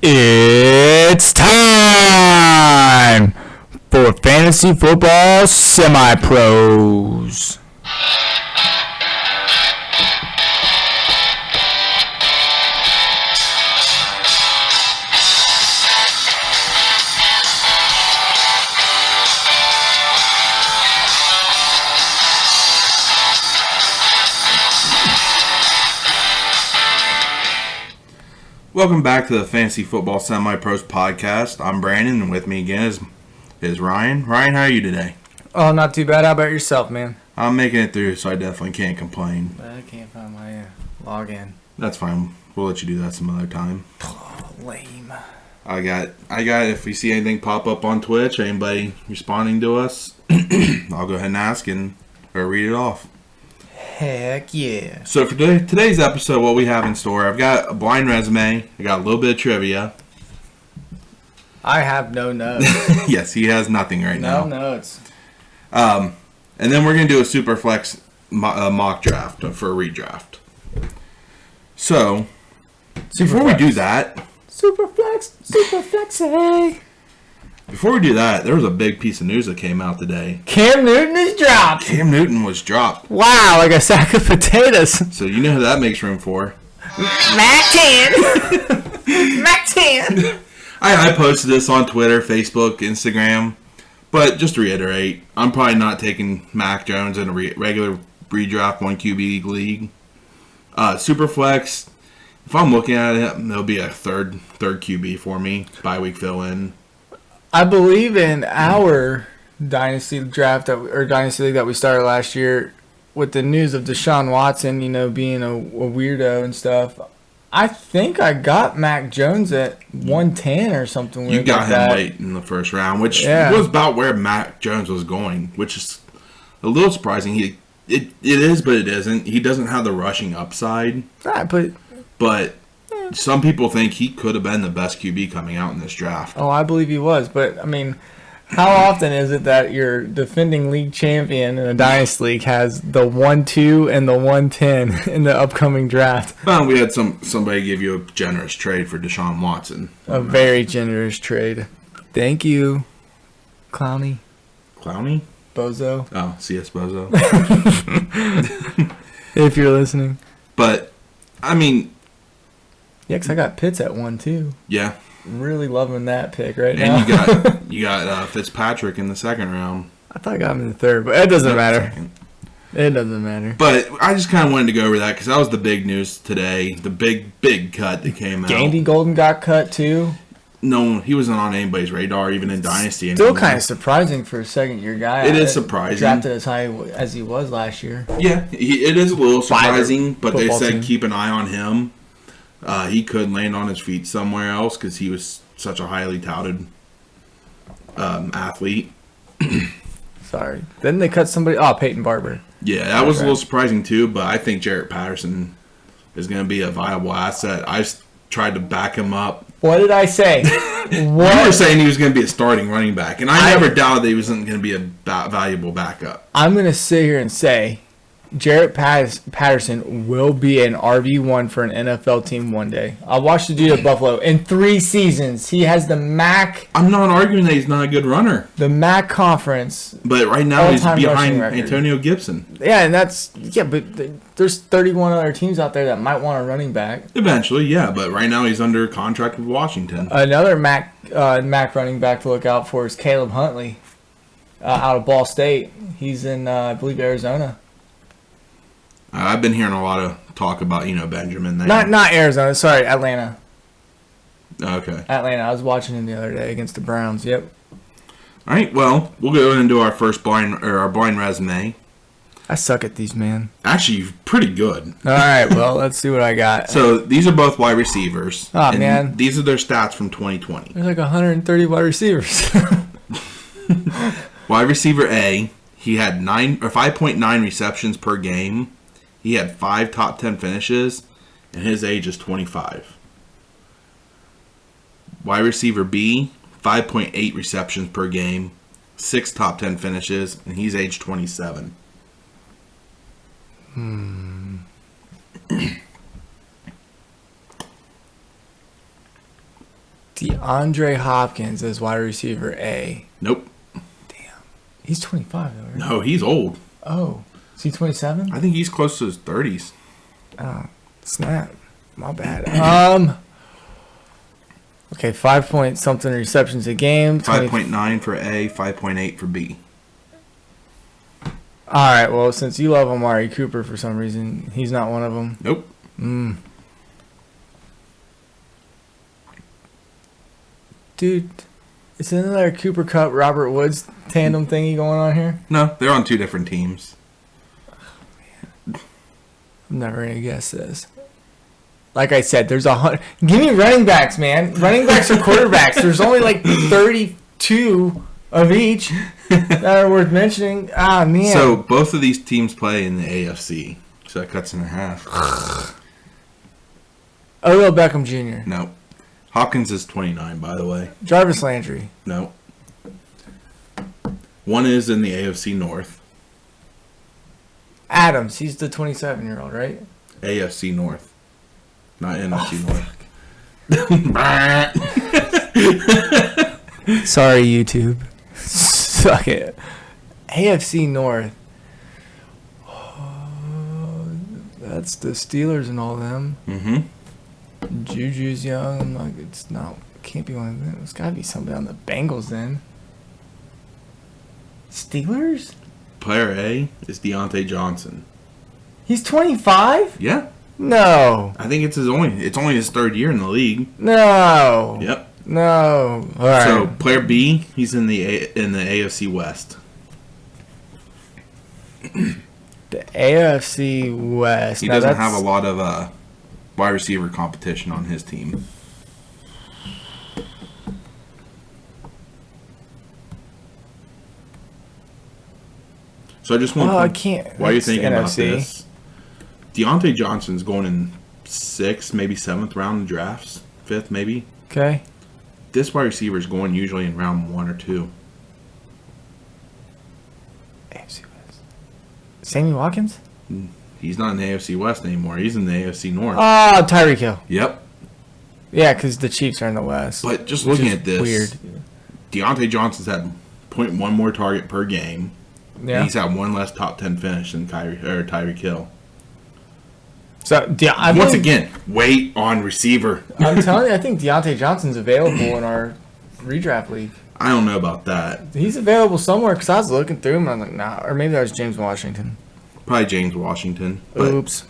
It's time for Fantasy Football Semi-Pros. Welcome back to the Fantasy Football Semi-Pros podcast. I'm Brandon, and with me again is Ryan. Ryan, how are you today? Oh, not too bad. How about yourself, man? I'm making it through, so I definitely can't complain. I can't find my login. That's fine. We'll let you do that some other time. Oh, lame. I got. If we see anything pop up on Twitch, anybody responding to us, I'll go ahead and ask or read it off. Heck yeah. So for today's episode, what we have in store, I've got a blind resume. I got a little bit of trivia. I have no notes. Yes, he has nothing right now. No notes. And then we're going to do a Superflex mock draft for a redraft. So, before we do that... Superflex, hey! Before we do that, there was a big piece of news that came out today. Cam Newton is dropped! Cam Newton was dropped. Wow, like a sack of potatoes. So you know who that makes room for. Mac 10! Mac 10! I posted this on Twitter, Facebook, Instagram. But just to reiterate, I'm probably not taking Mac Jones in a regular redraft 1 QB league. Superflex, if I'm looking at it, it'll be a third QB for me. Bye week fill in. I believe in our dynasty draft dynasty league that we started last year with the news of Deshaun Watson, being a weirdo and stuff. I think I got Mac Jones at 110 or something. You got him late in the first round, which was about where Mac Jones was going, which is a little surprising. It is, but it isn't. He doesn't have the rushing upside. Right, but some people think he could have been the best QB coming out in this draft. Oh, I believe he was. But, I mean, how often is it that your defending league champion in a dynasty league has the 1-2 and the 110 in the upcoming draft? Well, we had somebody give you a generous trade for Deshaun Watson. A very generous trade. Thank you, Clowney. Clowney? Bozo. Oh, CS Bozo. If you're listening. But, I mean... Yeah, because I got Pitts at 1-2. Yeah. Really loving that pick right now. And you got Fitzpatrick in the second round. I thought I got him in the third, but it doesn't matter. It doesn't matter. But I just kind of wanted to go over that because that was the big news today. The big cut that came out. Andy Golden got cut too. No, he wasn't on anybody's radar, even in Dynasty. Still kind of surprising for a second-year guy. It is surprising. Drafted as high as he was last year. Yeah, it is a little surprising, but they said team. Keep an eye on him. He could land on his feet somewhere else because he was such a highly touted athlete. Sorry. Then they cut somebody. Oh, Peyton Barber. Yeah, that was a little surprising too, but I think Jarrett Patterson is going to be a viable asset. I tried to back him up. What did I say? You were saying he was going to be a starting running back, and I never doubted that he wasn't going to be a valuable backup. I'm going to sit here and say Jarrett Patterson will be an RB1 for an NFL team one day. I watched the dude at Buffalo. In 3 seasons, he has the MAC. I'm not arguing that he's not a good runner. The MAC conference. But right now he's behind Antonio Gibson. Yeah, but there's 31 other teams out there that might want a running back. Eventually, yeah, but right now he's under contract with Washington. Another MAC running back to look out for is Caleb Huntley out of Ball State. He's in, I believe, Arizona. I've been hearing a lot of talk about, Benjamin there. Not Arizona. Sorry, Atlanta. Okay. Atlanta. I was watching him the other day against the Browns. Yep. All right. Well, we'll go ahead and do our first blind resume. I suck at these, man. Actually, you're pretty good. All right. Well, let's see what I got. So these are both wide receivers. Oh, man. These are their stats from 2020. There's like 130 wide receivers. Wide receiver A, he had 5.9 receptions per game. He had 5 top 10 finishes, and his age is 25. Wide receiver B, 5.8 receptions per game, 6 top 10 finishes, and he's age 27. DeAndre Hopkins as wide receiver A. Nope. He's 25 though, right? No, he's old. Oh, is he 27? I think he's close to his 30s. Oh, snap. My bad. Okay, 5 point something receptions a game. 5.9 for A, 5.8 for B. All right, well, since you love Amari Cooper for some reason, he's not one of them. Nope. Dude, is there another Cooper Cup Robert Woods tandem thingy going on here? No, they're on 2 different teams. I'm never gonna guess this. Like I said, there's 100. Give me running backs, man. Running backs or quarterbacks. There's only like 32 of each that are worth mentioning. Ah, man. So both of these teams play in the AFC. So that cuts in half. Odell Beckham Jr. No. Hopkins is 29, by the way. Jarvis Landry. No. One is in the AFC North. Adams. He's the 27-year-old, right? AFC North. Not NFC North. Sorry, YouTube. Suck it. AFC North. Oh, that's the Steelers and all them. Mm-hmm. Juju's young. I'm like, it's not. Can't be one of them. It's got to be somebody on the Bengals then. Steelers? Player A is Deontay Johnson. He's 25? Yeah. No. I think it's only his 3rd year in the league. No. Yep. No. All right. So player B, he's in the AFC West. The AFC West. He doesn't have a lot of wide receiver competition on his team. So I just want. I can't. While you're thinking about NFC. this, Deontay Johnson's going in 6th, maybe 7th round in drafts, 5th maybe. Okay. This wide receiver is going usually in round 1 or 2. AFC West. Sammy Watkins? He's not in the AFC West anymore. He's in the AFC North. Oh, Tyreek Hill. Yep. Yeah, because the Chiefs are in the West. But just looking at this, weird. Deontay Johnson's had 0.1 more target per game. Yeah. And he's had one less top 10 finish than Tyreek Hill. So, Once again, wait on receiver. I'm telling you, I think Deontay Johnson's available in our redraft league. I don't know about that. He's available somewhere because I was looking through him and I'm like, nah. Or maybe that was James Washington. Probably James Washington. But Oops.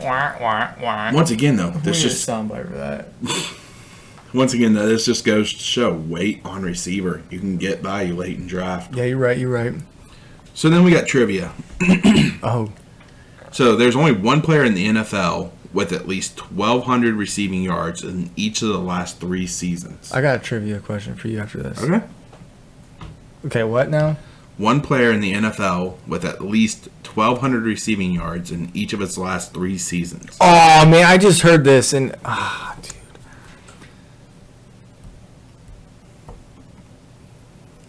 Wah, wah, wah. once again, though, We this need a just soundbite for that. once again though, this just goes to show wait on receiver. You can get value late in draft. Yeah, you're right. You're right. So then we got trivia. Oh. So there's only one player in the NFL with at least 1,200 receiving yards in each of the last 3 seasons. I got a trivia question for you after this. Okay. Okay, what now? One player in the NFL with at least 1,200 receiving yards in each of its last 3 seasons. Oh, man, I just heard this and... dude.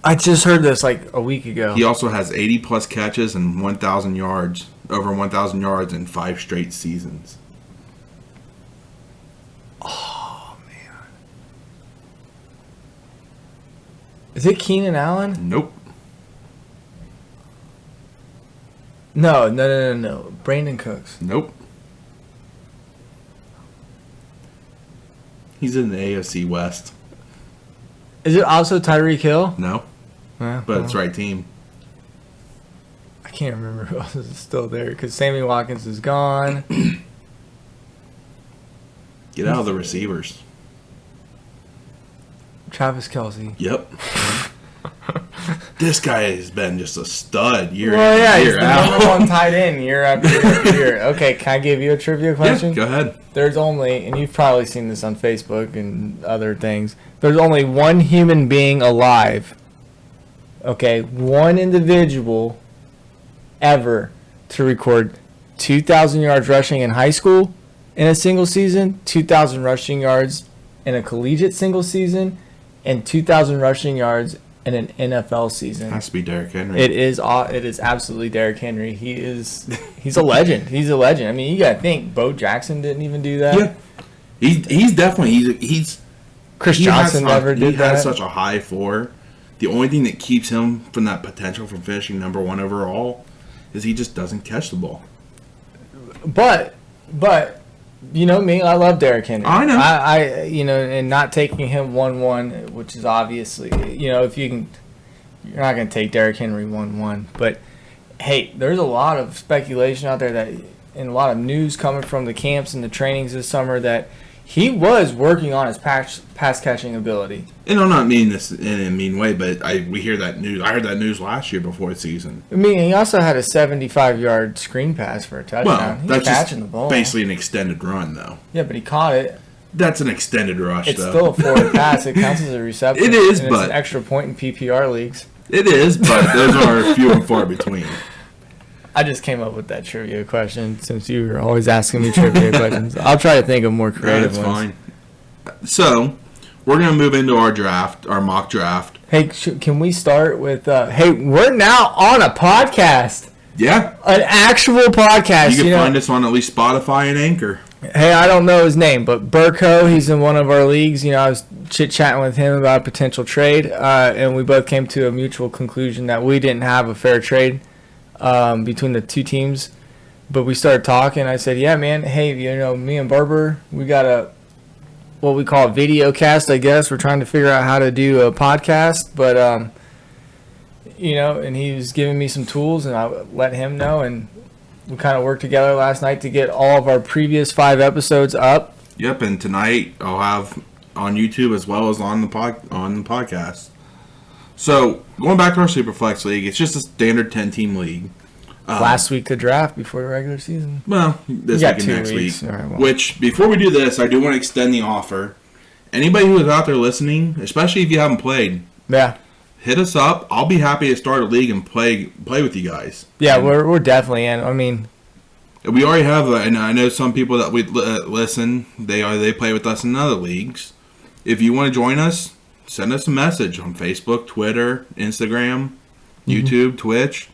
I just heard this like a week ago. He also has 80-plus catches and 1,000 yards, over 1,000 yards in 5 straight seasons. Oh, man. Is it Keenan Allen? Nope. No. Brandon Cooks. Nope. He's in the AFC West. Is it also Tyreek Hill? No, Yeah, but it's right team. I can't remember who else is still there because Sammy Watkins is gone. Get out of the receivers. Travis Kelce. Yep. This guy has been just a stud year Well, in yeah, and he's year the out. number one tight end year after year after year. Okay, can I give you a trivia question? Yeah, go ahead. There's only, and you've probably seen this on Facebook and other things, there's only one human being alive, okay, one individual ever to record 2,000 yards rushing in high school in a single season, 2,000 rushing yards in a collegiate single season, and 2,000 rushing yards in an NFL season. Has to be Derrick Henry. It is absolutely Derrick Henry. He's a legend. He's a legend. I mean, you gotta think Bo Jackson didn't even do that. Yeah. He's definitely he's Chris Johnson never did He that. has such a high floor. The only thing that keeps him from that potential from finishing number 1 overall is he just doesn't catch the ball. But you know me, I love Derrick Henry. I know. I you know, and not taking him 1-1, which is obviously, you know, if you can, you're not going to take Derrick Henry 1-1. But hey, there's a lot of speculation out there that, and a lot of news coming from the camps and the trainings this summer that he was working on his pass catching ability. And I'm not meaning this in a mean way, but we hear that news. I heard that news last year before the season. I mean, he also had a 75-yard screen pass for a touchdown. Well, He's that's catching just the ball. basically an extended run, though. Yeah, but he caught it. That's an extended rush, It's though. still a forward pass. It counts as a reception. It is, and but it's an extra point in PPR leagues. It is, but those are few and far between. I just came up with that trivia question since you were always asking me trivia questions. I'll try to think of more creative That's ones. fine. So, we're going to move into our draft, our mock draft. Hey, can we start with? Hey, we're now on a podcast, Yeah. an actual podcast. You can know? find us on at least Spotify and Anchor. Hey, I don't know his name, but Burko, he's in one of our leagues. You know, I was chit-chatting with him about a potential trade, and we both came to a mutual conclusion that we didn't have a fair trade between the two teams. But we started talking. I said, yeah, man, hey, you know, me and Barber, we got what we call a video cast, I guess. We're trying to figure out how to do a podcast, but, you know, and he was giving me some tools, and I let him know, and we kind of worked together last night to get all of our previous 5 episodes up. Yep, and tonight I'll have on YouTube as well as on the podcast. So, going back to our Superflex League, it's just a standard 10-team league. Last week to draft before the regular season. Well, this got week and 2 next weeks. week. All right, well. Which, before we do this, I do want to extend the offer. Anybody who is out there listening, especially if you haven't played, Yeah. hit us up. I'll be happy to start a league and play with you guys. Yeah, And we're definitely in. I mean, we already have, and I know some people that we listen, they play with us in other leagues. If you want to join us, send us a message on Facebook, Twitter, Instagram, YouTube, Twitch.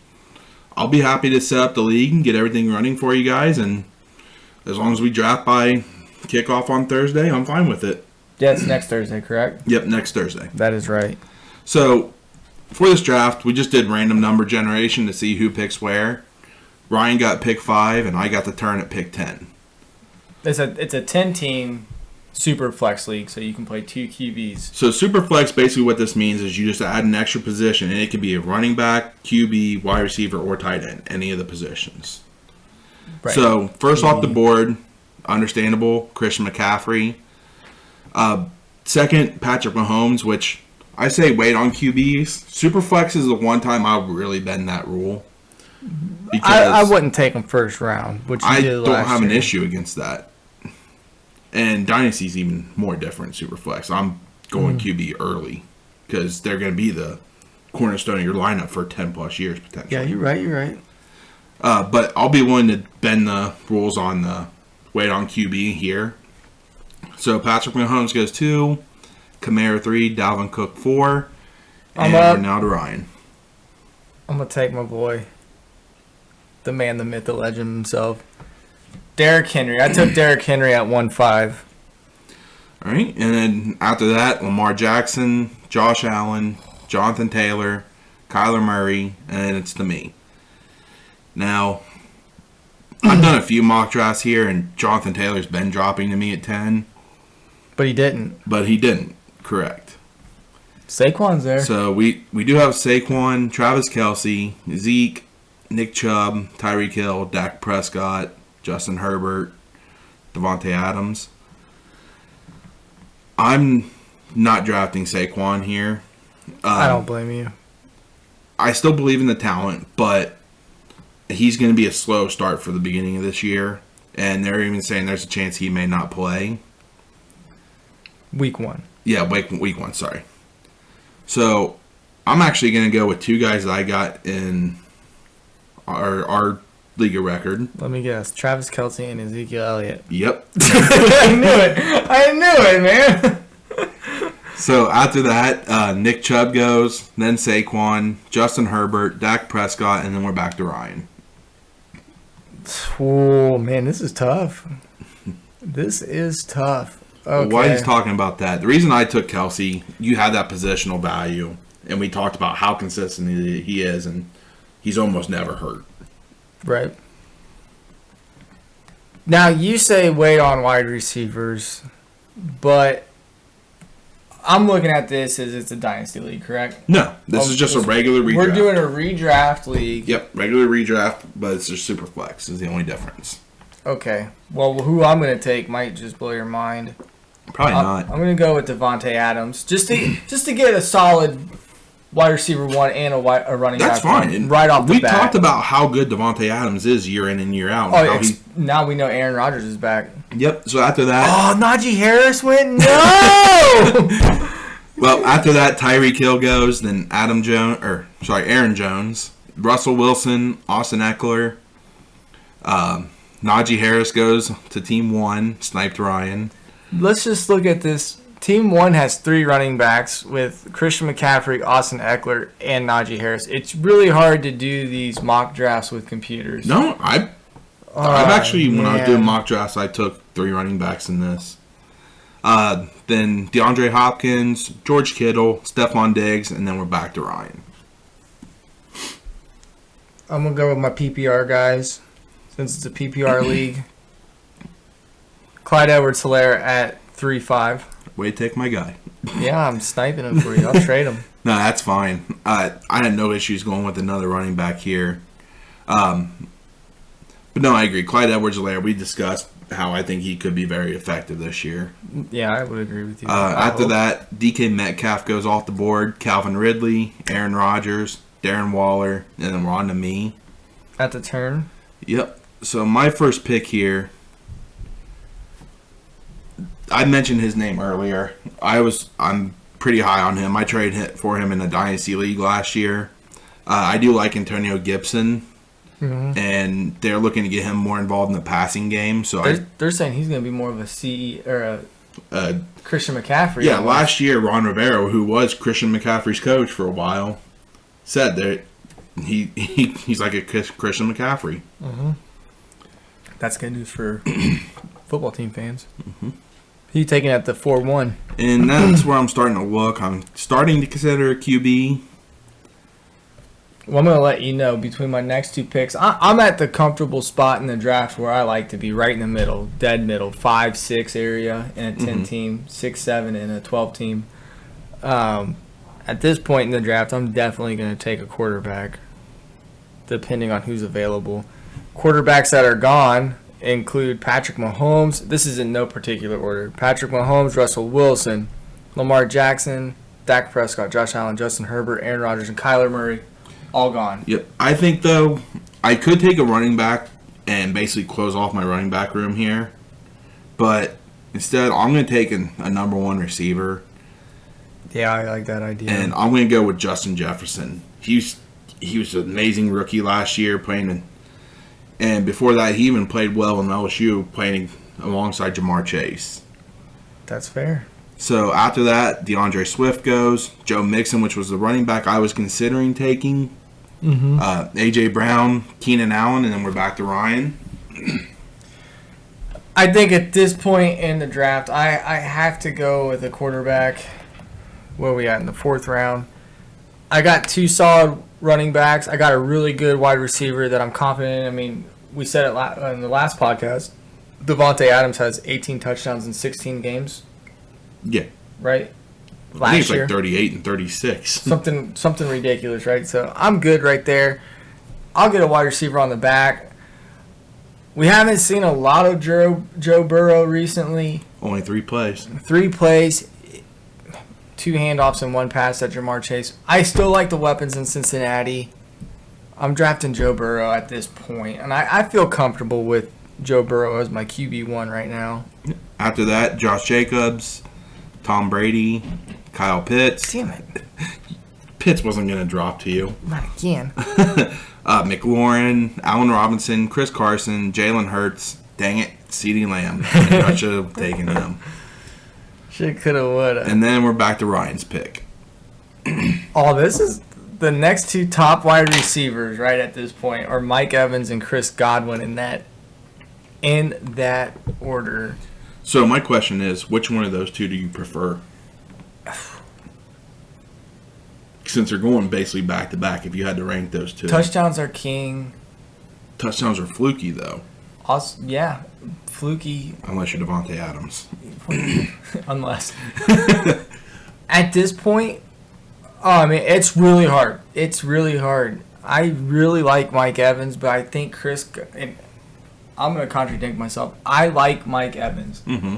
I'll be happy to set up the league and get everything running for you guys, and as long as we draft by kickoff on Thursday, I'm fine with it. yeah, it's next Thursday, correct? Yep, next Thursday. That is right. So, for this draft, we just did random number generation to see who picks where. Ryan got pick 5, and I got the turn at pick 10. It's a 10-team super flex league, so you can play 2 QBs. So Superflex, basically what this means is you just add an extra position, and it could be a running back, QB, wide receiver, or tight end, any of the positions. Right. So first off the board, understandable, Christian McCaffrey. Second, Patrick Mahomes, which I say wait on QBs. Superflex is the one time I'll really bend that rule. Because I wouldn't take him first round, which you I did don't last have an year. issue against that. And Dynasty's even more different, Superflex. I'm going QB early because they're going to be the cornerstone of your lineup for 10-plus years, potentially. Yeah, you're right. But I'll be willing to bend the rules on the wait on QB here. So Patrick Mahomes goes 2, Kamara 3, Dalvin Cook 4, and we're now to Ryan. I'm going to take my boy, the man, the myth, the legend himself, Derrick Henry. I took Derrick Henry at 1-5. All right, and then after that, Lamar Jackson, Josh Allen, Jonathan Taylor, Kyler Murray, and then it's to me. Now, I've done a few mock drafts here, and Jonathan Taylor's been dropping to me at 10. But he didn't. But he didn't, correct. Saquon's there. So we do have Saquon, Travis Kelce, Zeke, Nick Chubb, Tyreek Hill, Dak Prescott, Justin Herbert, Devontae Adams. I'm not drafting Saquon here. I don't blame you. I still believe in the talent, but he's going to be a slow start for the beginning of this year. And they're even saying there's a chance he may not play. Week 1. Yeah, week 1, sorry. So I'm actually going to go with 2 guys that I got in our League of Record. Let me guess. Travis Kelce and Ezekiel Elliott. Yep. I knew it, man. So after that, Nick Chubb goes, then Saquon, Justin Herbert, Dak Prescott, and then we're back to Ryan. Oh, man, this is tough. This is tough. Okay. While he's talking about that, the reason I took Kelsey, you had that positional value, and we talked about how consistent he is, and he's almost never hurt. Right. Now, you say wait on wide receivers, but I'm looking at this as it's a dynasty league, correct? No, this is just a regular redraft. We're doing a redraft league. Yep, regular redraft, but it's just Superflex is the only difference. Okay. Well, who I'm going to take might just blow your mind. Probably not. I'm going to go with Devontae Adams just to get a solid wide receiver one and a running back. That's fine. Right off the bat. We talked about how good Devontae Adams is year in and year out. Now we know Aaron Rodgers is back. Yep. So after that, Najee Harris went no. Well, after that, Tyreek Hill goes, then Aaron Jones, Russell Wilson, Austin Eckler, Najee Harris goes to Team 1, sniped Ryan. Let's just look at this. Team 1 has 3 running backs with Christian McCaffrey, Austin Eckler, and Najee Harris. It's really hard to do these mock drafts with computers. No, I've actually, when I was doing mock drafts, I took 3 running backs in this. Then DeAndre Hopkins, George Kittle, Stephon Diggs, and then we're back to Ryan. I'm going to go with my PPR guys, since it's a PPR league. Clyde Edwards-Helaire at 3-5. Way to take my guy. Yeah, I'm sniping him for you. I'll trade him. No, that's fine. I had no issues going with another running back here. But no, I agree. Clyde Edwards-Helaire, we discussed how I think he could be very effective this year. Yeah, I would agree with you. After that, DK Metcalf goes off the board. Calvin Ridley, Aaron Rodgers, Darren Waller, and then we're on to me. At the turn? Yep. So my first pick here, I mentioned his name earlier. I'm pretty high on him. I traded for him in a dynasty league last year. I do like Antonio Gibson, and they're looking to get him more involved in the passing game. So they're saying he's going to be more of a CE or a Christian McCaffrey. Yeah, last year Ron Rivera, who was Christian McCaffrey's coach for a while, said that he's like a Christian McCaffrey. Mm-hmm. That's good news for football team fans. Mm-hmm. He's taking at the 4-1. And that's where I'm starting to look. I'm starting to consider a QB. Well, I'm going to let you know, between my next 2 picks, I'm at the comfortable spot in the draft where I like to be, right in the middle, dead middle, 5-6 area in a 10-team, 6-7 in a 12-team. At this point in the draft, I'm definitely going to take a quarterback, depending on who's available. Quarterbacks that are gone include Patrick Mahomes. This is in no particular order. Patrick Mahomes, Russell Wilson, Lamar Jackson, Dak Prescott, Josh Allen, Justin Herbert, Aaron Rodgers, and Kyler Murray. All gone. Yep. I think, though, I could take a running back and basically close off my running back room here. But instead, I'm going to take a number 1 receiver. Yeah, I like that idea. And I'm going to go with Justin Jefferson. He was an amazing rookie last year playing and before that, he even played well in LSU, playing alongside Jamar Chase. That's fair. So after that, DeAndre Swift goes. Joe Mixon, which was the running back I was considering taking. A.J. Brown, Keenan Allen, and then we're back to Ryan. I think at this point in the draft, I have to go with a quarterback. Where are we at in the 4th round? I got 2 solid running backs. I got a really good wide receiver that I'm confident in. I mean, we said it in the last podcast. Devontae Adams has 18 touchdowns in 16 games. Yeah. Right? I think it's like 38 and 36. Something ridiculous, right? So I'm good right there. I'll get a wide receiver on the back. We haven't seen a lot of Joe Burrow recently. Only 3 plays. 3 plays. 2 handoffs and 1 pass at Jamar Chase. I still like the weapons in Cincinnati. I'm drafting Joe Burrow at this point, and I feel comfortable with Joe Burrow as my QB1 right now. After that, Josh Jacobs, Tom Brady, Kyle Pitts. Damn it. Pitts wasn't going to drop to you. Not again. McLaurin, Allen Robinson, Chris Carson, Jalen Hurts. Dang it, CeeDee Lamb. I should have taken him. Should, coulda, woulda. And then we're back to Ryan's pick. This is the next 2 top wide receivers right at this point are Mike Evans and Chris Godwin in that order. So my question is, which one of those two do you prefer? Since they're going basically back to back, if you had to rank those two. Touchdowns are king. Touchdowns are fluky, though. Also, yeah, fluky. Unless you're Devontae Adams. Unless. At this point, it's really hard. It's really hard. I really like Mike Evans, but I think Chris... And I'm going to contradict myself. I like Mike Evans. Mm-hmm.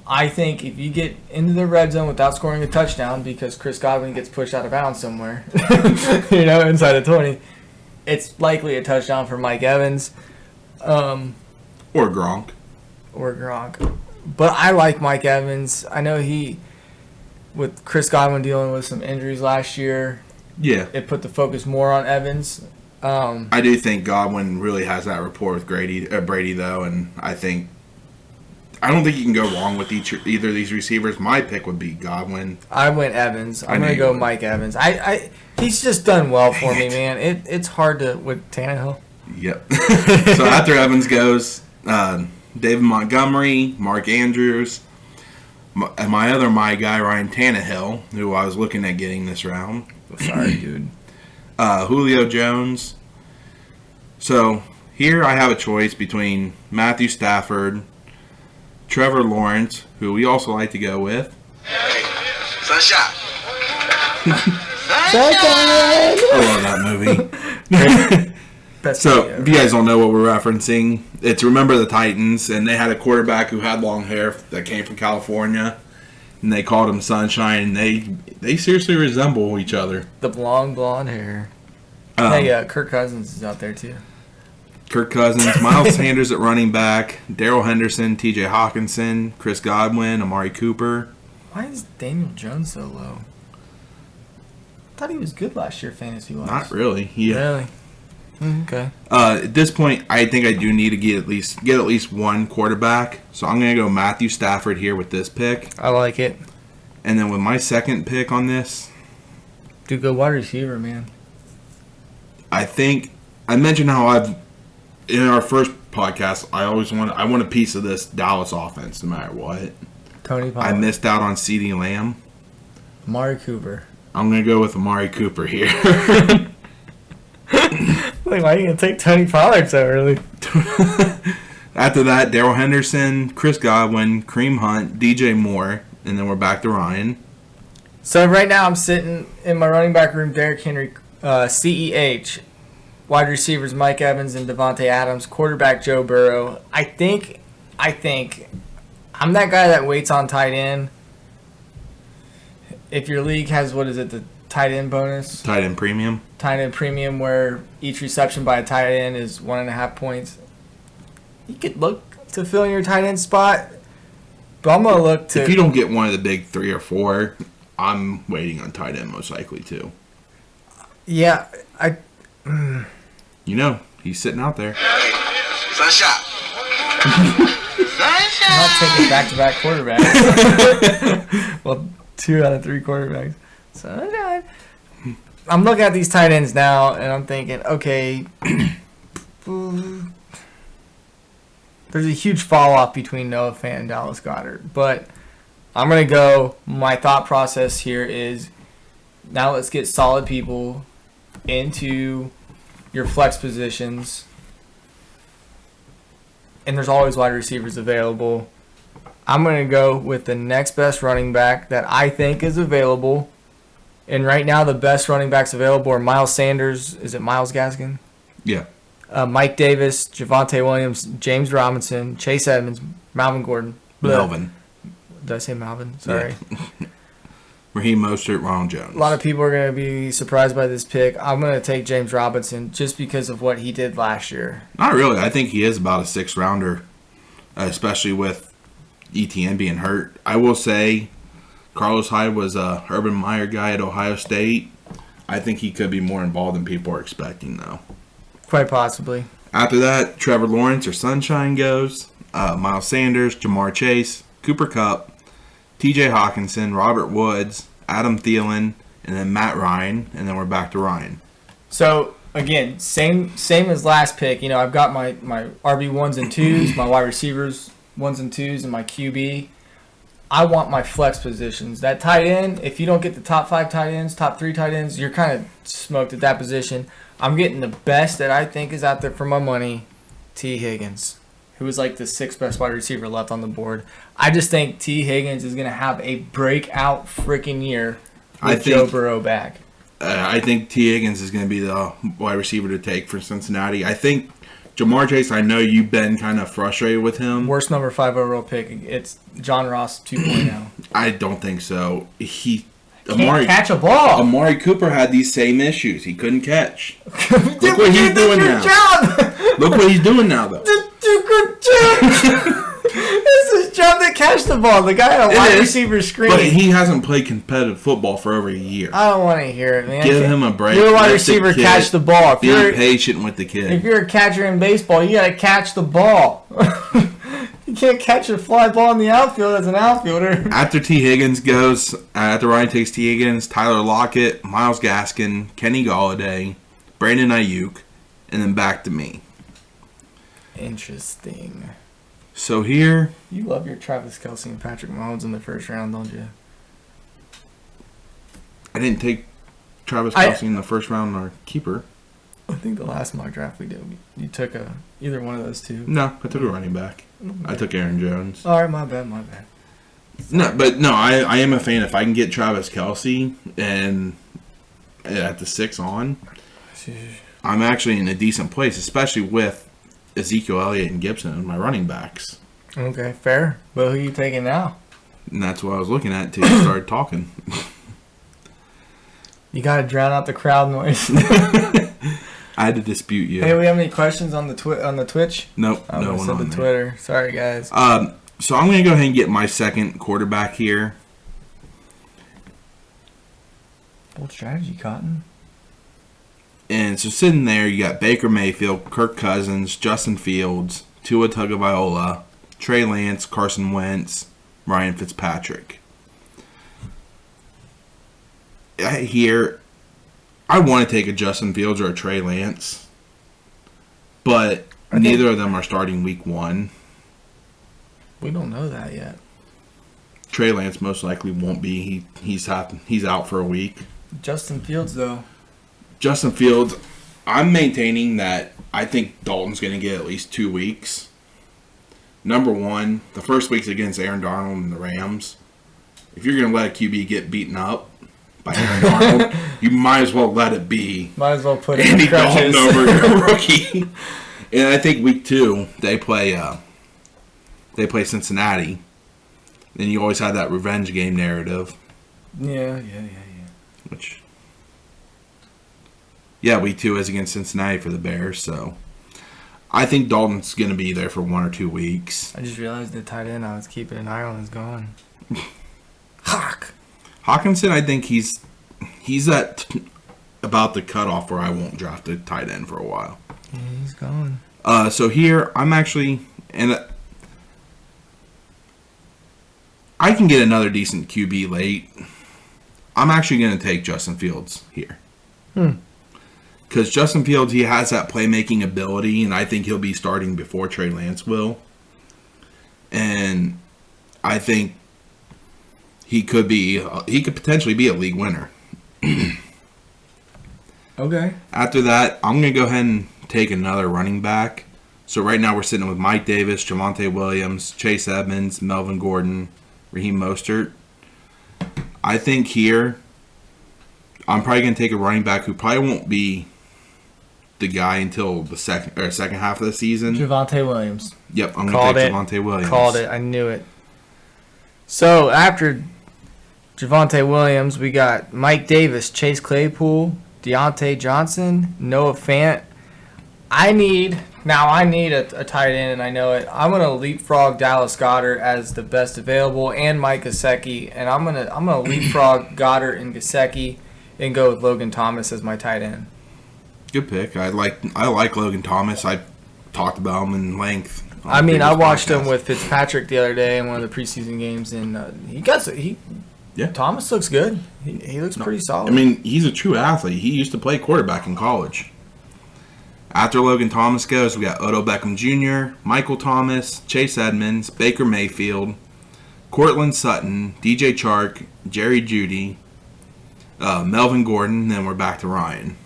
I think if you get into the red zone without scoring a touchdown because Chris Godwin gets pushed out of bounds somewhere, inside the 20, it's likely a touchdown for Mike Evans. Or Gronk. But I like Mike Evans. I know with Chris Godwin dealing with some injuries last year, it put the focus more on Evans. I do think Godwin really has that rapport with Brady, though, and I don't think you can go wrong with either of these receivers. My pick would be Godwin. I went Evans. I'm going to go Mike Evans. He's just done well for me, man. It's hard to with Tannehill. Yep. So after Evans goes, David Montgomery, Mark Andrews, and my guy, Ryan Tannehill, who I was looking at getting this round. Sorry, dude. Julio Jones. So here I have a choice between Matthew Stafford, Trevor Lawrence, who we also like to go with. Hey, Sunshine. I love that movie. So, if you guys don't know what we're referencing, it's Remember the Titans, and they had a quarterback who had long hair that came from California, and they called him Sunshine, and they seriously resemble each other. The long blonde hair. Kirk Cousins is out there, too. Kirk Cousins, Miles Sanders at running back, Darrell Henderson, T.J. Hawkinson, Chris Godwin, Amari Cooper. Why is Daniel Jones so low? I thought he was good last year, fantasy-wise. Not really. Yeah. Really? Okay. At this point, I think I do need to get at least one quarterback. So I'm going to go Matthew Stafford here with this pick. I like it. And then with my second pick on this, dude, go wide receiver, man. I think I mentioned how in our first podcast, I want a piece of this Dallas offense no matter what. Tony Pollard. I missed out on CeeDee Lamb. Amari Cooper. I'm going to go with Amari Cooper here. Why are you going to take Tony Pollard so early? After that, Darrell Henderson, Chris Godwin, Kareem Hunt, DJ Moore, and then we're back to Ryan. So right now I'm sitting in my running back room, Derrick Henry, CEH, wide receivers Mike Evans and Devontae Adams, quarterback Joe Burrow. I think I'm that guy that waits on tight end. If your league has, the tight end bonus? Tight end premium. Tight end premium, where each reception by a tight end is 1.5 points. You could look to fill in your tight end spot, but I'm going to look to... If you don't get one of the big 3 or 4, I'm waiting on tight end most likely too. Yeah, he's sitting out there. Sunshine. I'm not taking back-to-back quarterbacks. Well, 2 out of 3 quarterbacks. So I'm looking at these tight ends now, and I'm thinking, okay, there's a huge fall-off between Noah Fant and Dallas Goedert. But I'm going to go, my thought process here is, now let's get solid people into your flex positions. And there's always wide receivers available. I'm going to go with the next best running back that I think is available. And right now, the best running backs available are Miles Sanders. Is it Myles Gaskin? Yeah. Mike Davis, Javonte Williams, James Robinson, Chase Edmonds, Melvin Gordon. Melvin. Did I say Melvin? Sorry. Yeah. Raheem Mostert, Ronald Jones. A lot of people are going to be surprised by this pick. I'm going to take James Robinson just because of what he did last year. Not really. I think he is about a 6th-rounder, especially with ETN being hurt. I will say Carlos Hyde was a Urban Meyer guy at Ohio State. I think he could be more involved than people are expecting, though. Quite possibly. After that, Trevor Lawrence or Sunshine goes. Miles Sanders, Jamar Chase, Cooper Kupp, T.J. Hawkinson, Robert Woods, Adam Thielen, and then Matt Ryan, and then we're back to Ryan. So, again, same as last pick. I've got my RB1s and 2s, my wide receivers ones and twos and my QB. I want my flex positions. That tight end, if you don't get the top 5 tight ends, top 3 tight ends, you're kind of smoked at that position. I'm getting the best that I think is out there for my money, T. Higgins, who is like the 6th best wide receiver left on the board. I just think T. Higgins is going to have a breakout freaking year with Joe Burrow back. I think T. Higgins is going to be the wide receiver to take for Cincinnati. I think Jamar Chase, I know you've been kind of frustrated with him. Worst number 5 overall pick. It's John Ross 2.0. I don't think so. Can't catch a ball. Amari Cooper had these same issues. He couldn't catch. Look what he's doing now. Look what he's doing now, though. Good job. It's his job to catch the ball. The guy had a wide receiver screen. But he hasn't played competitive football for over a year. I don't want to hear it, man. Give him a break. You're a wide receiver, catch the ball. Be patient with the kid. If you're a catcher in baseball, you got to catch the ball. You can't catch a fly ball in the outfield as an outfielder. After T. Higgins goes, after Ryan takes T. Higgins, Tyler Lockett, Myles Gaskin, Kenny Galladay, Brandon Ayuk, and then back to me. Interesting. So here... You love your Travis Kelce and Patrick Mahomes in the first round, don't you? I didn't take Travis Kelce in the first round or keeper. I think the last mock draft we did, you took either one of those two. No, I took a running back. I took Aaron Jones. All right, my bad. No, I am a fan. If I can get Travis Kelce and at the 6 on, I'm actually in a decent place, especially with Ezekiel Elliott and Gibson as my running backs. Okay, fair. But who are you taking now? And that's what I was looking at until you started talking. You got to drown out the crowd noise. I had to dispute you. Hey, we have any questions on the Twitch? Nope, no one on the there. Twitter. Sorry, guys. So I'm going to go ahead and get my second quarterback here. Bold strategy, Cotton. And so sitting there, you got Baker Mayfield, Kirk Cousins, Justin Fields, Tua Tagovailoa, Trey Lance, Carson Wentz, Ryan Fitzpatrick. Here, I want to take a Justin Fields or a Trey Lance, but neither of them are starting week 1. We don't know that yet. Trey Lance most likely won't be. He's out for a week. Justin Fields, though. Justin Fields, I'm maintaining that I think Dalton's going to get at least 2 weeks. Number one, the first week's against Aaron Donald and the Rams. If you're going to let a QB get beaten up by Aaron Donald, you might as well let it be. Might as well put Andy in crutches. Dalton over a rookie. And I think week 2 they play Cincinnati. And you always have that revenge game narrative. Yeah. Which, week 2 is against Cincinnati for the Bears, so I think Dalton's going to be there for 1 or 2 weeks. I just realized the tight end I was keeping an eye on is gone. Hawkinson, I think he's at about the cutoff where I won't draft a tight end for a while. Yeah, he's gone. So here, I'm actually... and I can get another decent QB late. I'm actually going to take Justin Fields here. Because Justin Fields, he has that playmaking ability, and I think he'll be starting before Trey Lance will. And I think he could potentially be a league winner. Okay. After that, I'm going to go ahead and take another running back. So right now we're sitting with Mike Davis, Javonte Williams, Chase Edmonds, Melvin Gordon, Raheem Mostert. I think here, I'm probably going to take a running back who probably won't be the guy until the second half of the season. Javonte Williams. Yep, I'm going to take Javonte Williams. Called it. I knew it. So after Javonte Williams, we got Mike Davis, Chase Claypool, Deontay Johnson, Noah Fant. I need a tight end, and I know it. I'm gonna leapfrog Dallas Goedert as the best available, and Mike Gesicki, and I'm gonna leapfrog Goddard and Gesicki, and go with Logan Thomas as my tight end. Good pick. I like Logan Thomas. I talked about him in length. I mean, I watched him with Fitzpatrick the other day in one of the preseason games, and Thomas looks good. He looks pretty solid. I mean, he's a true athlete. He used to play quarterback in college. After Logan Thomas goes, we got Odell Beckham Jr., Michael Thomas, Chase Edmonds, Baker Mayfield, Cortland Sutton, DJ Chark, Jerry Jeudy, Melvin Gordon, then we're back to Ryan.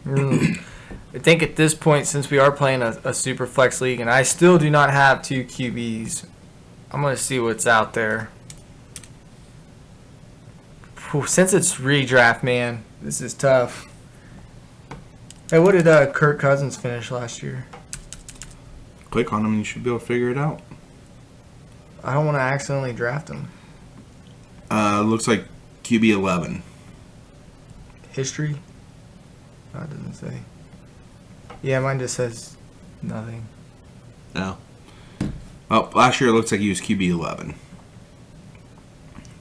I think at this point, since we are playing a Superflex league, and I still do not have 2 QBs, I'm going to see what's out there. Whew, since it's redraft, man, this is tough. Hey, what did Kirk Cousins finish last year? Click on him and you should be able to figure it out. I don't want to accidentally draft him. Looks like QB 11. History? No, it doesn't say. Yeah, mine just says nothing. No. Well, last year it looks like he was QB 11.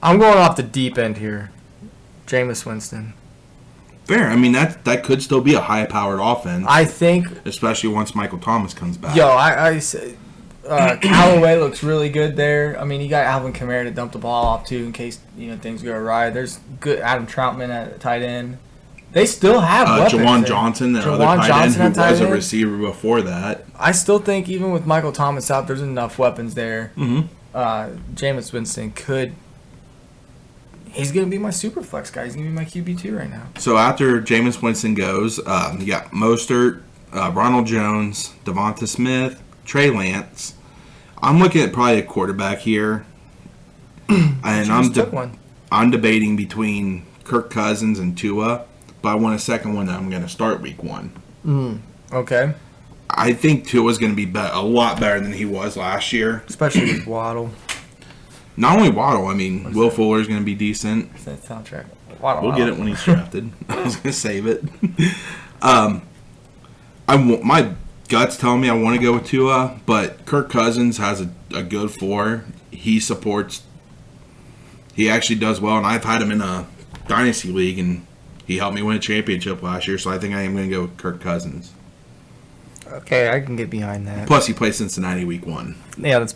I'm going off the deep end here. Jameis Winston. Fair. I mean, that could still be a high-powered offense. I think. Especially once Michael Thomas comes back. Callaway looks really good there. I mean, you got Alvin Kamara to dump the ball off too in case things go awry. There's good Adam Troutman at tight end. They still have weapons. Jawan Johnson, their other tight end, who was a receiver before that. I still think even with Michael Thomas out, there's enough weapons there. Mm-hmm. Jameis Winston could. He's going to be my super flex guy. He's going to be my QB2 right now. So after Jameis Winston goes, you got Mostert, Ronald Jones, Devonta Smith, Trey Lance. I'm looking at probably a quarterback here. And I'm debating between Kirk Cousins and Tua, but I want a second one that I'm going to start week 1. Okay. I think Tua's going to be a lot better than he was last year. Especially with Waddle. Not only Waddle, I mean, Will Fuller's going to be decent. What's that soundtrack? We'll get it when he's drafted. I was going to save it. My gut's telling me I want to go with Tua, but Kirk Cousins has a good floor. He actually does well, and I've had him in a Dynasty League, and he helped me win a championship last year, so I think I am going to go with Kirk Cousins. Okay, I can get behind that. Plus, he plays Cincinnati week 1. Yeah,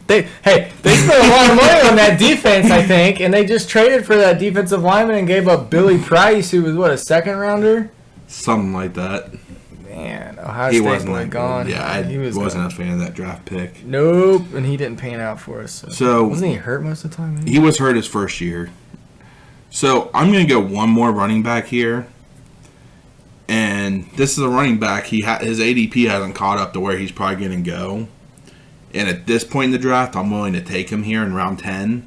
they spent a lot of money on that defense, I think, and they just traded for that defensive lineman and gave up Billy Price, who was, a second rounder? Something like that. Man, Ohio State boy gone. Yeah, I wasn't a fan of that draft pick. Nope, and he didn't pan out for us. So wasn't he hurt most of the time? Maybe? He was hurt his first year. So I'm going to go one more running back here. And this is a running back. His ADP hasn't caught up to where he's probably going to go. And at this point in the draft, I'm willing to take him here in round 10.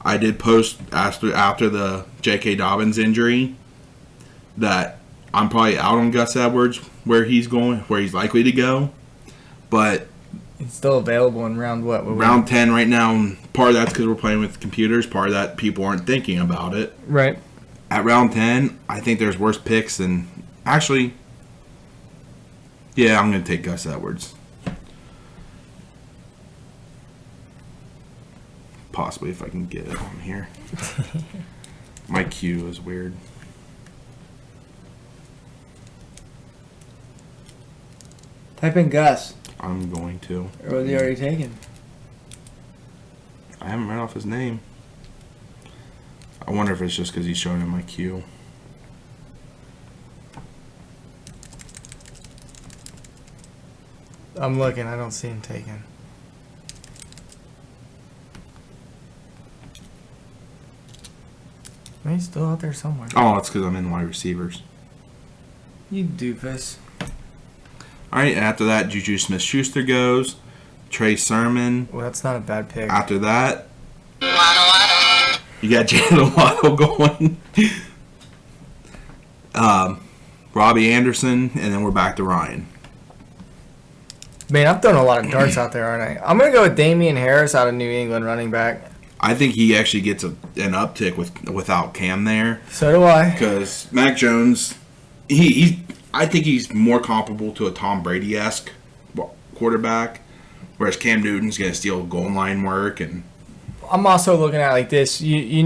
I did post after the J.K. Dobbins injury that I'm probably out on Gus Edwards where he's likely to go. But it's still available in round what? Round 10 right now. And part of that's because we're playing with computers. Part of that people aren't thinking about it. Right. At round 10, I think there's worse picks than... Actually, yeah, I'm going to take Gus Edwards. Possibly if I can get it on here. My queue is weird. Type in Gus. I'm going to. Or was he already taken? I haven't read off his name. I wonder if it's just because he's showing in my queue. I'm looking. I don't see him taken. He's still out there somewhere. Oh, it's because I'm in wide receivers. You doofus. All right, after that, Juju Smith-Schuster goes. Trey Sermon. Well, that's not a bad pick. After that, you got Jalen Waddle going. Robbie Anderson, and then we're back to Ryan. Man, I'm throwing a lot of darts out there, aren't I? I'm going to go with Damian Harris out of New England, running back. I think he actually gets an uptick without Cam there. So do I. Because Mac Jones, I think he's more comparable to a Tom Brady-esque quarterback, whereas Cam Newton's going to steal goal line work. And I'm also looking at it like this. We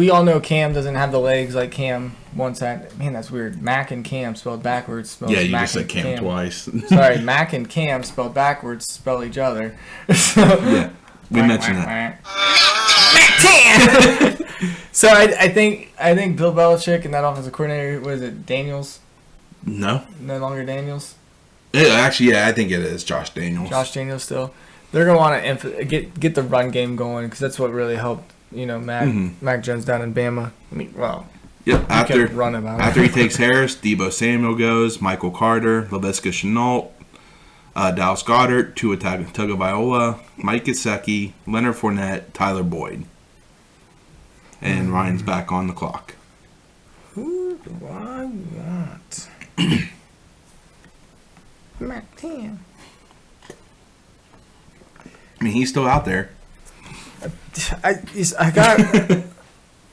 all know Cam doesn't have the legs like Cam once had. Man, that's weird. Mac and Cam spelled backwards. Yeah, you Mac just said Cam twice. Sorry, Mac and Cam spelled backwards spell each other. Yeah, we mentioned that. So I think Bill Belichick and that offensive coordinator, what is it, Daniels? No. No longer Daniels. Actually, yeah, I think it is Josh Daniels. Josh Daniels still. They're gonna want to get the run game going because that's what really helped. Mac Jones down in Bama. I mean, well, yep. After run about after he takes Harris, Debo Samuel goes, Michael Carter, Laviska Shenault, Dallas Goedert, Tua Tagovailoa, Mike Gesicki, Leonard Fournette, Tyler Boyd, and Ryan's back on the clock. Who do I want? Mac 10. I mean, he's still out there. I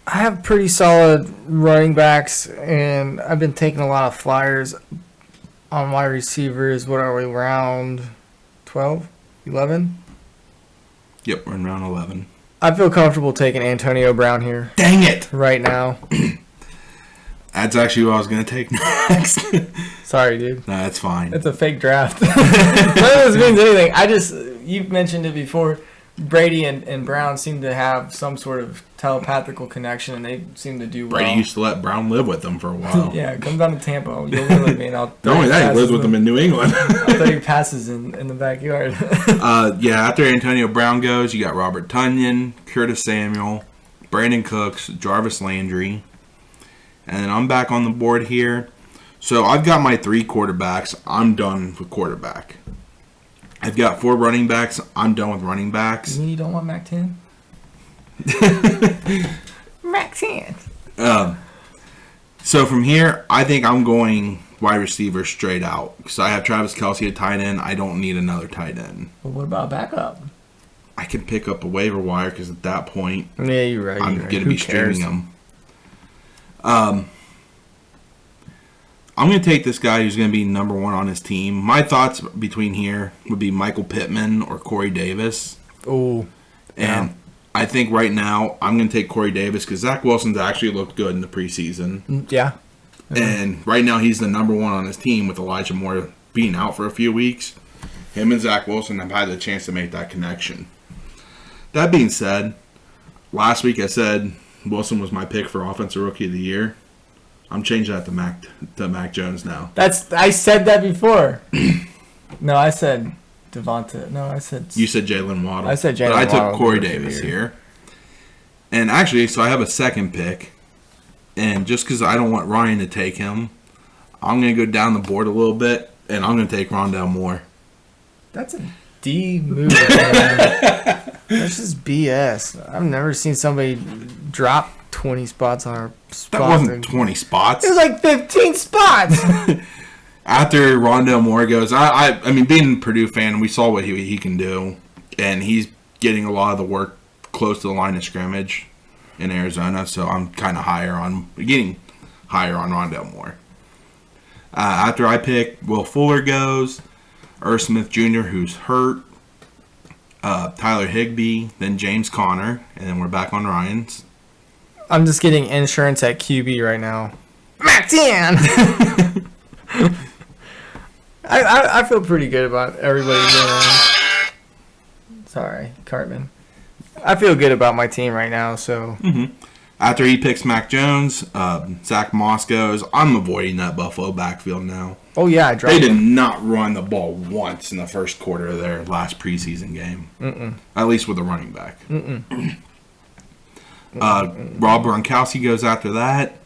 have pretty solid running backs, and I've been taking a lot of flyers on wide receivers. What are we, round 12? 11? Yep, we're in round 11. I feel comfortable taking Antonio Brown here Dang it! right now. That's actually what I was going to take next. Sorry, dude. No, that's fine. It's a fake draft. None of this means anything. You've mentioned it before. Brady and Brown seem to have some sort of telepathical connection, and they seem to do well. Brady used to let Brown live with them for a while. Yeah, come down to Tampa. You'll live with me, and I'll. Not only that, he lives with them in New England. I'll throw you passes in the backyard. Yeah, after Antonio Brown goes, you got Robert Tonyan, Curtis Samuel, Brandon Cooks, Jarvis Landry. And then I'm back on the board here. So I've got my 3 quarterbacks. I'm done with quarterback. I've got 4 running backs. I'm done with running backs. You mean you don't want Mac 10? Mac 10. So from here, I think I'm going wide receiver straight out. Because I have Travis Kelce at tight end. I don't need another tight end. Well, what about backup? I can pick up a waiver wire because at that point, Yeah, you're right. I'm going to be streaming them. I'm going to take this guy who's going to be number 1 on his team. My thoughts between here would be Michael Pittman or Corey Davis. Oh, And I think right now I'm going to take Corey Davis because Zach Wilson's actually looked good in the preseason. Yeah. And right now he's the number 1 on his team with Elijah Moore being out for a few weeks. Him and Zach Wilson have had the chance to make that connection. That being said, last week I said Wilson was my pick for Offensive Rookie of the Year. I'm changing that to Mac Jones now. I said that before. No, I said Devonta. No, I said... You said Jalen Waddle. I said Jalen But I Waddle took Corey Rookie of the Davis Year. here. And actually, so I have a second pick. And just because I don't want Ryan to take him, I'm going to go down the board a little bit, and I'm going to take Rondale Moore. That's a D move. Man. That's just BS. I've never seen somebody drop 20 spots on our spot. That wasn't 20 spots. It was like 15 spots. After Rondale Moore goes, I mean, being a Purdue fan, we saw what he can do, and he's getting a lot of the work close to the line of scrimmage in Arizona, so I'm kind of getting higher on Rondale Moore. After I pick, Will Fuller goes, Irv Smith Jr., who's hurt, Tyler Higbee, then James Conner, and then we're back on Ryan's. I'm just getting insurance at QB right now. Mac 10! I feel pretty good about everybody doing. Sorry, Cartman. I feel good about my team right now, so... Mm-hmm. After he picks Mac Jones, Zach Moss goes. I'm avoiding that Buffalo backfield now. Oh, yeah, I dropped They did him. not run the ball once in the first quarter of their last preseason game. Mm-mm. At least with a running back. Mm-mm. Rob Gronkowski goes after that.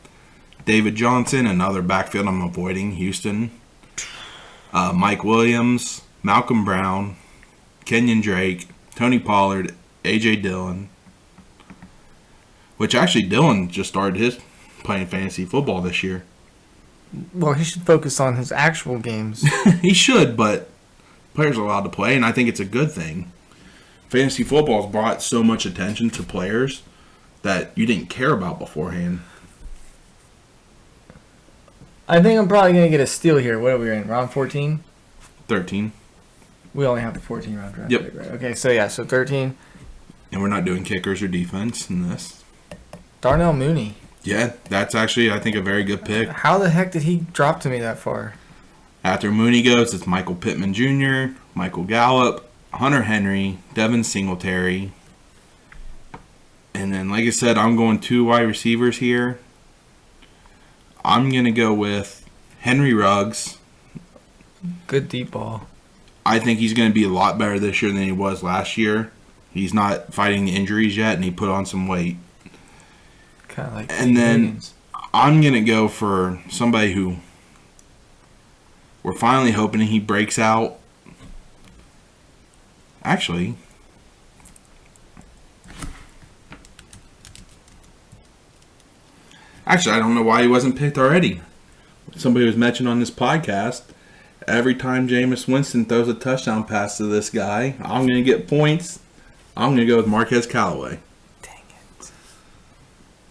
David Johnson, another backfield I'm avoiding. Houston. Mike Williams, Malcolm Brown, Kenyon Drake, Tony Pollard, A.J. Dillon. Which actually Dillon just started his playing fantasy football this year. Well, he should focus on his actual games. He should, but players are allowed to play, and I think it's a good thing. Fantasy football has brought so much attention to players that you didn't care about beforehand. I think I'm probably going to get a steal here. What are we in? Round 14? 13. We only have the 14 round draft. Yep. pick, right? Okay, so 13. And we're not doing kickers or defense in this. Darnell Mooney. Yeah, that's actually, I think, a very good pick. How the heck did he drop to me that far? After Mooney goes, it's Michael Pittman Jr., Michael Gallup, Hunter Henry, Devin Singletary. And then, like I said, I'm going 2 wide receivers here. I'm going to go with Henry Ruggs. Good deep ball. I think he's going to be a lot better this year than he was last year. He's not fighting injuries yet, and he put on some weight. Kind of like. And then I'm going to go for somebody who we're finally hoping he breaks out. Actually, I don't know why he wasn't picked already. Somebody was mentioned on this podcast. Every time Jameis Winston throws a touchdown pass to this guy, I'm going to get points. I'm going to go with Marquez Callaway. Dang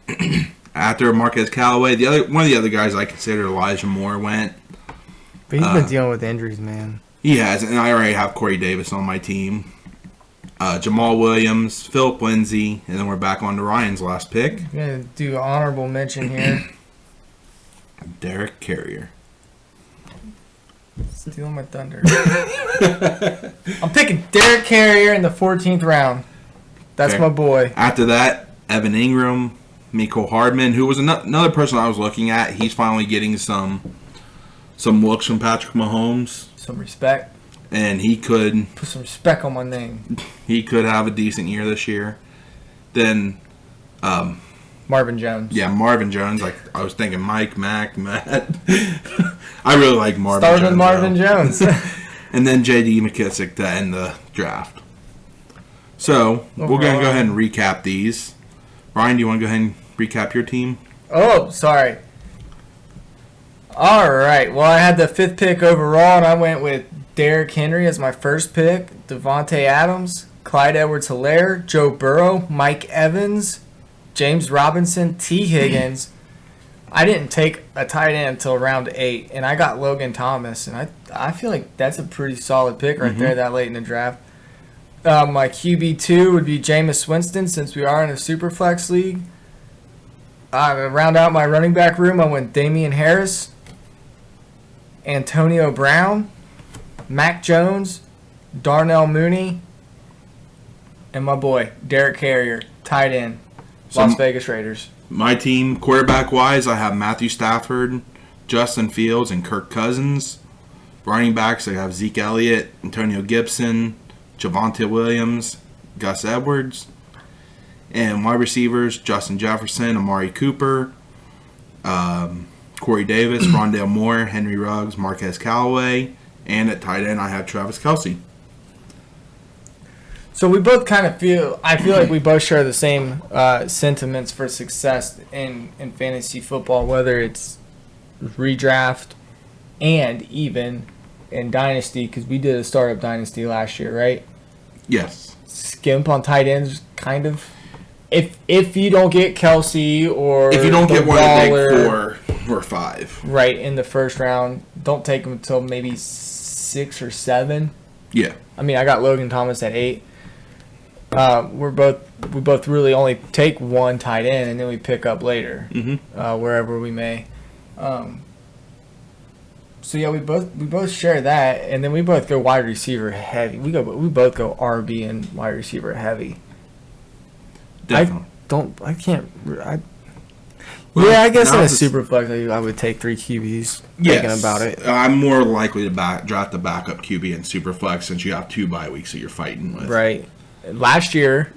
it. After Marquez Callaway, one of the other guys I considered, Elijah Moore, went. But he's been dealing with injuries, man. He has, and I already have Corey Davis on my team. Jamal Williams, Philip Lindsay, and then we're back on to Ryan's last pick. I'm going to do honorable mention here. Derek Carrier. Stealing my thunder. I'm picking Derek Carrier in the 14th round. That's my boy. After that, Evan Ingram, Mecole Hardman, who was another person I was looking at. He's finally getting some looks from Patrick Mahomes. Some respect. And he could put some respect on my name. He could have a decent year this year. Then Marvin Jones. Yeah, Marvin Jones. Like I was thinking Mike, Matt. I really like Marvin Jones. Start with Marvin Jones. And then J.D. McKissick to end the draft. So we're going to go ahead and recap these. Ryan, do you want to go ahead and recap your team? Oh, sorry. All right. Well, I had the 5th pick overall, and I went with Derrick Henry as my first pick, Devontae Adams, Clyde Edwards-Helaire, Joe Burrow, Mike Evans, James Robinson, T. Higgins. I didn't take a tight end until round 8, and I got Logan Thomas, and I feel like that's a pretty solid pick right there that late in the draft. My QB2 would be Jameis Winston, since we are in a Superflex league. To round out my running back room, I went Damian Harris, Antonio Brown, Mac Jones, Darnell Mooney, and my boy, Derek Carrier, tight end, Las Vegas Raiders. My team, quarterback-wise, I have Matthew Stafford, Justin Fields, and Kirk Cousins. Running backs, I have Zeke Elliott, Antonio Gibson, Javonte Williams, Gus Edwards. And wide receivers, Justin Jefferson, Amari Cooper, Corey Davis, Rondale Moore, Henry Ruggs, Marquez Callaway. And at tight end, I have Travis Kelce. So we both kind of I feel like we both share the same sentiments for success in fantasy football, whether it's redraft and even in Dynasty, because we did a startup Dynasty last year, right? Yes. Skimp on tight ends, kind of. If you don't get Kelce or if you don't get one of the big 4 or 5, right, in the first round, don't take them until maybe 6 or 7. Yeah. I mean, I got Logan Thomas at 8. We both really only take one tight end, and then we pick up later, wherever we may. So yeah, we both share that, and then we both go wide receiver heavy. We both go RB and wide receiver heavy. Definitely. I guess in a super flex, I would take 3 QBs. Yes. Thinking about it, I'm more likely to draft the backup QB in super flex since you have 2 bye weeks that you're fighting with. Right. Last year,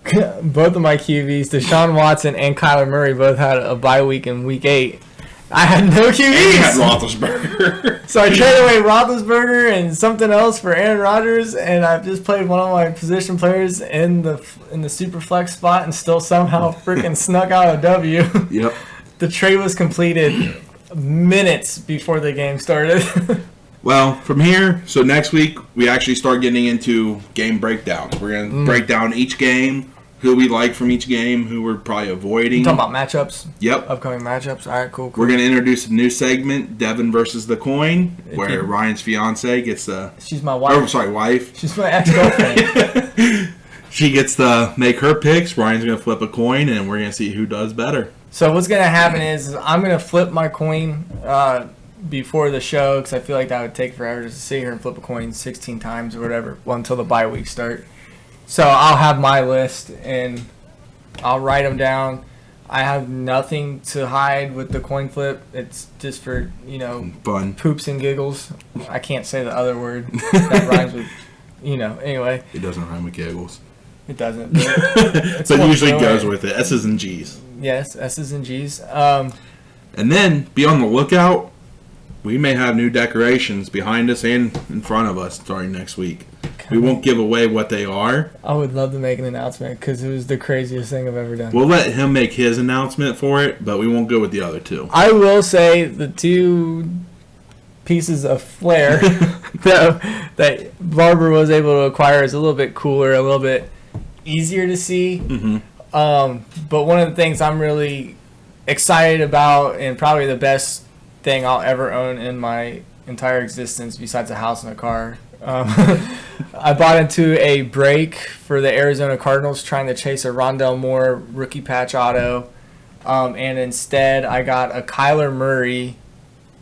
both of my QBs, Deshaun Watson and Kyler Murray, both had a bye week in week 8. I had no QBs. And you had Roethlisberger. So I traded away Roethlisberger and something else for Aaron Rodgers, and I've just played one of my position players in the super flex spot and still somehow freaking snuck out a W. Yep. The trade was completed minutes before the game started. Well, from here, so next week, we actually start getting into game breakdowns. We're going to break down each game, who we like from each game, who we're probably avoiding. Talking about matchups? Yep. Upcoming matchups? All right, cool. We're going to introduce a new segment, Devin versus the Coin, where Ryan's fiance gets the... She's my wife. Oh, sorry, wife. She's my ex-girlfriend. She gets to make her picks. Ryan's going to flip a coin, and we're going to see who does better. So what's going to happen is I'm going to flip my coin before the show, because I feel like that would take forever just to sit here and flip a coin 16 times or whatever, until the bye weeks start. So I'll have my list and I'll write them down. I have nothing to hide with the coin flip. It's just for, Fun. poops and giggles. I can't say the other word that rhymes with, anyway. It doesn't rhyme with giggles. It doesn't. But it usually goes with it. S's and G's. Yes, S's and G's. And then, be on the lookout. We may have new decorations behind us and in front of us starting next week. We won't give away what they are. I would love to make an announcement because it was the craziest thing I've ever done. We'll let him make his announcement for it, but we won't go with the other two. I will say the 2 pieces of flair that Barber was able to acquire is a little bit cooler, a little bit easier to see. Mm-hmm. But one of the things I'm really excited about, and probably the best thing I'll ever own in my entire existence besides a house and a car, I bought into a break for the Arizona Cardinals trying to chase a Rondell Moore rookie patch auto. And instead, I got a Kyler Murray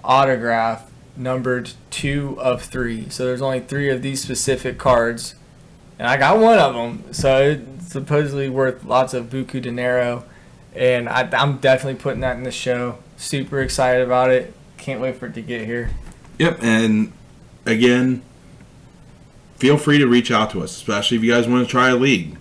autograph numbered 2 of 3. So there's only 3 of these specific cards. And I got one of them. So it's supposedly worth lots of buku dinero. And I'm definitely putting that in the show. Super excited about it. Can't wait for it to get here. Yep, and again, feel free to reach out to us, especially if you guys want to try a league.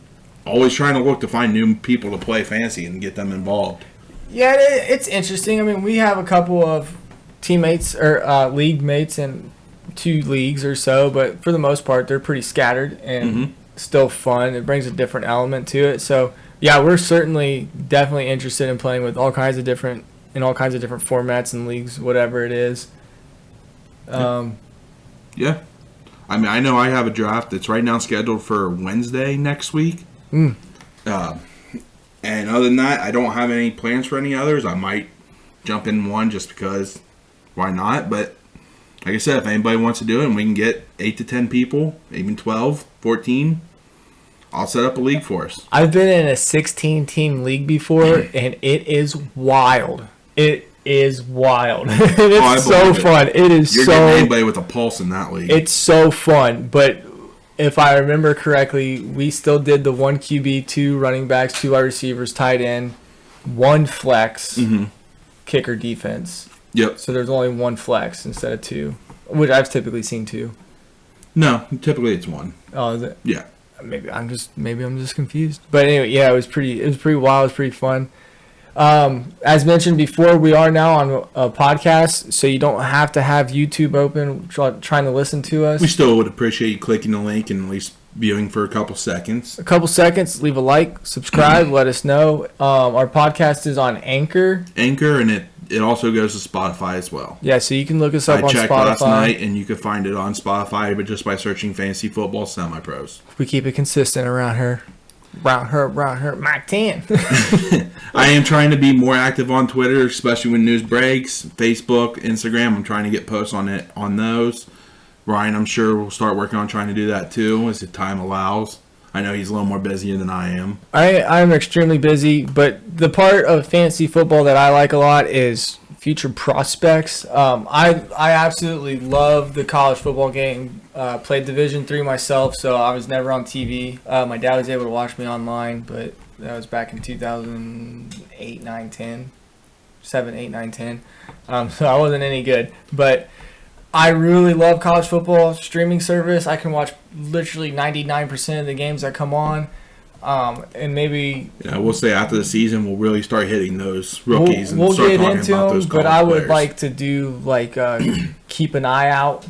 Always trying to look to find new people to play fantasy and get them involved. Yeah, it's interesting. I mean, we have a couple of teammates or league mates in 2 leagues or so, but for the most part, they're pretty scattered and still fun. It brings a different element to it. So, yeah, we're certainly definitely interested in playing with all kinds of different formats and leagues, whatever it is. Yeah. I mean, I know I have a draft that's right now scheduled for Wednesday next week. And other than that, I don't have any plans for any others. I might jump in one just because, why not? But like I said, if anybody wants to do it and we can get 8 to 10 people, even 12, 14, I'll set up a league for us. I've been in a 16-team league before, and it is wild. It is wild. It's so fun. It is You're so... getting anybody with a pulse in that league. It's so fun, but if I remember correctly, we still did the 1 QB, 2 running backs, 2 wide receivers, tight end, 1 flex, kicker defense. Yep. So there's only 1 flex instead of 2, which I've typically seen 2. No, typically it's 1. Oh, is it? Yeah. Maybe I'm just confused. But anyway, yeah, it was pretty wild. It was pretty fun. As mentioned before, we are now on a podcast, so you don't have to have YouTube open trying to listen to us. We still would appreciate you clicking the link and at least viewing for a couple seconds. Leave a like, subscribe, let us know. Our podcast is on Anchor. And it also goes to Spotify as well. Yeah, so you can look us up on Spotify. I checked last night, and you could find it on Spotify, but just by searching Fantasy Football Semi-Pros. We keep it consistent around here. Around her, Mike 10. I am trying to be more active on Twitter, especially when news breaks. Facebook, Instagram, I'm trying to get posts on those. Ryan, I'm sure will start working on trying to do that too as the time allows. I know he's a little more busy than I am. I'm extremely busy, but the part of fantasy football that I like a lot is future prospects. I absolutely love the college football game. Played Division III myself, so I was never on TV. My dad was able to watch me online, but that was back in 2008, 9, 10. 7, 8, 9, 10. So I wasn't any good. But I really love college football streaming service. I can watch literally 99% of the games that come on. And maybe... Yeah, we'll say after the season, we'll really start hitting those rookies we'll and start get talking into about those them, college but I would players. like to do, keep an eye out,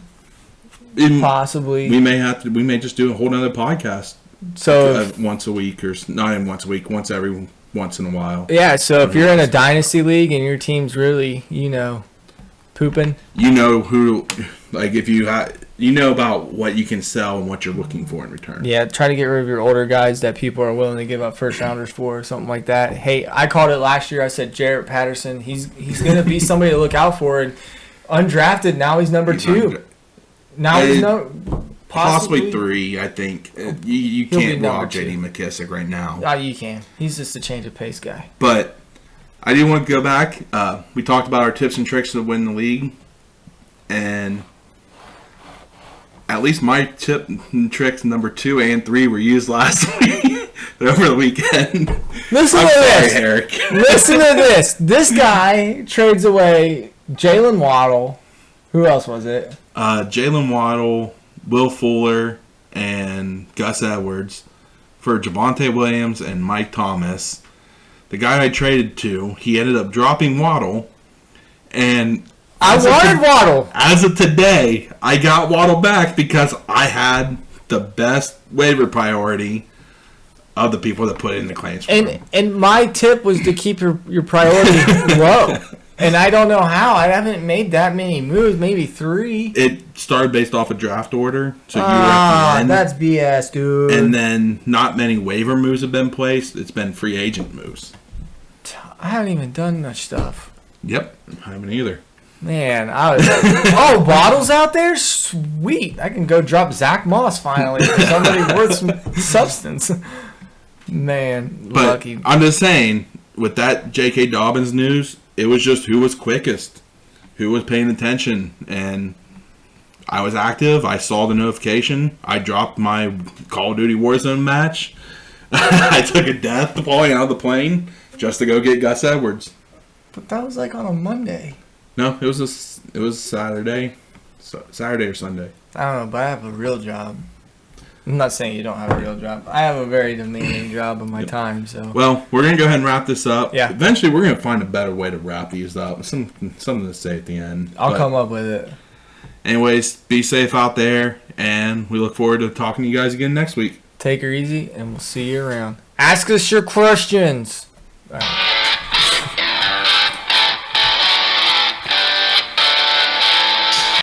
possibly. We may just do a whole nother podcast. So once a week, or not even once a week, once in a while. Yeah, so if you're in a dynasty league and your team's really, pooping. You know who, if you know about what you can sell and what you're looking for in return. Yeah, try to get rid of your older guys that people are willing to give up first rounders for or something like that. Hey, I called it last year. I said Jarrett Patterson. He's going to be somebody to look out for. And undrafted, now he's number 2. Now he's possibly 3, I think. You can't block 2. J.D. McKissick right now. Oh, you can. He's just a change of pace guy. But I do want to go back. We talked about our tips and tricks to win the league. And at least my tip and tricks number 2 and 3 were used last week over the weekend. Listen I'm to sorry, this. Eric. Listen to this. This guy trades away Jalen Waddle. Who else was it? Jalen Waddle, Will Fuller, and Gus Edwards for Javonte Williams and Mike Thomas. The guy I traded to, he ended up dropping Waddle, and I wanted Waddle. as of today, I got Waddle back because I had the best waiver priority of the people that put in the claims for him. And my tip was to keep your priority low. And I don't know how. I haven't made that many moves, maybe 3. It started based off a draft order, so you were at the end. That's BS, dude. And then not many waiver moves have been placed. It's been free agent moves. I haven't even done much stuff. Yep, I haven't either. Man, I was like, Waddle's out there? Sweet. I can go drop Zach Moss finally for somebody worth some substance. Man, But lucky. I'm just saying, with that J.K. Dobbins news, it was just who was quickest, who was paying attention, and I was active. I saw the notification. I dropped my Call of Duty Warzone match. I took a death falling out of the plane just to go get Gus Edwards. But that was like on a Monday. No, it was Saturday, Saturday or Sunday. I don't know, but I have a real job. I'm not saying you don't have a real job. I have a very demanding job of my time, so. Well, we're gonna go ahead and wrap this up. Yeah. Eventually, we're gonna find a better way to wrap these up. Something to say at the end. I'll come up with it. Anyways, be safe out there, and we look forward to talking to you guys again next week. Take her easy, and we'll see you around. Ask us your questions. All right.